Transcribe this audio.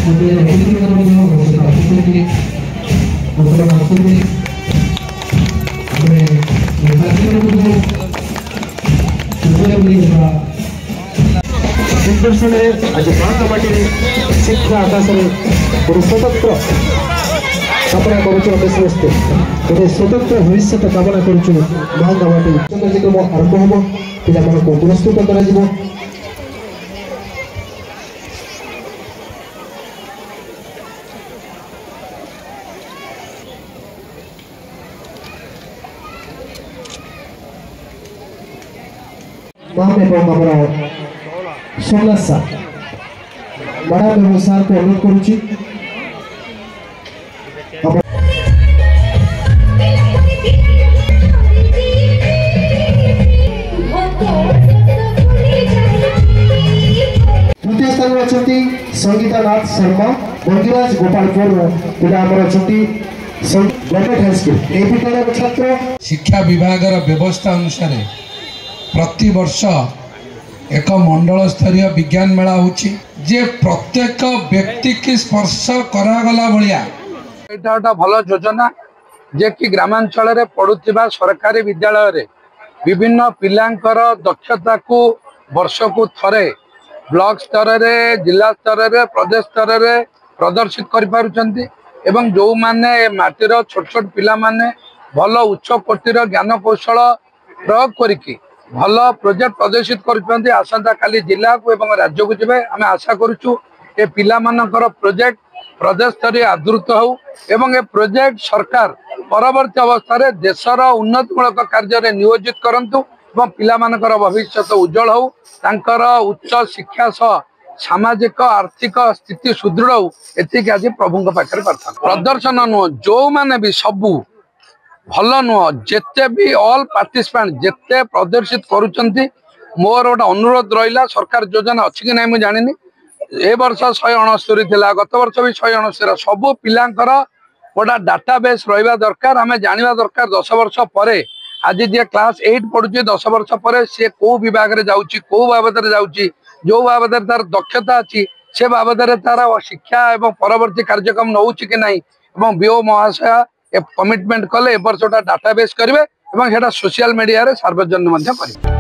आज महामाटी शिक्षा आकाश गोटे स्वतंत्र कामना करुचु समस्ते गोटे स्वतंत्र भविष्य कामना करुचु महामाटी कार्यक्रम आरंभ हम पिला को पुरस्कृत कर सोमनाथ सार बड़ा व्यवसाय को अनुरोध करुच्ची तृतीय स्थान में अच्छा संगीतानाथ शर्मा मंदिराज गोपालपुर पिला गवर्नमेंट हाईस्कूल ए विद्यालय छात्र शिक्षा विभाग व्यवस्था अनुसार प्रति वर्ष एक मंडल स्तरीय विज्ञान मेला होची जे प्रत्येक व्यक्ति की स्पर्श करागला भलिया एटा गोटे भल योजना जे कि ग्रामांचल रे पढ़ुथिबा सरकारी विद्यालय रे विभिन्न पिलांकर दक्षता को वर्ष को थरे ब्लॉक स्तर रे जिला स्तर रे प्रदेश स्तर रे प्रदर्शित करि पारुचंती एवं जो माने माटीर छोट छोट पिला माने भल उच्च कोटिर ज्ञान कौशल प्रयोग करिकी भल प्रोजेक्ट प्रदर्शित कर आसंता काली जिला को एवं राज्य को जब आम आशा करुचु ए पिला मानकर प्रोजेक्ट प्रदेश स्तरीय आदृत हो एवं ए प्रोजेक्ट सरकार परवर्ती अवस्था देशर उन्नतिमूलक कार्य नियोजित करंतु एवं पिला मानकर भविष्य उज्जवल हो तांकर उच्च शिक्षा सह सामाजिक आर्थिक स्थिति सुदृढ़ हो एतिक आज प्रभु पाखे प्रार्थना प्रदर्शन नुह जो माने भी सबू भल नुह जिते भी ऑल पार्टिसिपेंट जिते प्रदर्शित करुचंती मोर गोटे अनुरोध रहा सरकार योजना अच्छी कि नहीं जानी ए वर्ष 169 थिला गत वर्ष भी 169 सबू पिलांकर गोटा डाटाबेस रहा दरकार आम जाना दरकार 10 वर्ष पर आज जी क्लास 8 पढ़ुची 10 वर्ष पर सी कौ विभाग में जाऊँगी कौ बाबद जाऊँगी जो बाबद तार दक्षता अच्छी से बाबद तार शिक्षा एवं परवर्ती कार्यक्रम नौ कि नहीं बीओ महाशय कमिटमेंट कले ए वर्ष डाटाबेस करेंगे सोशल मीडिया रे सार्वजनिक करेंगे।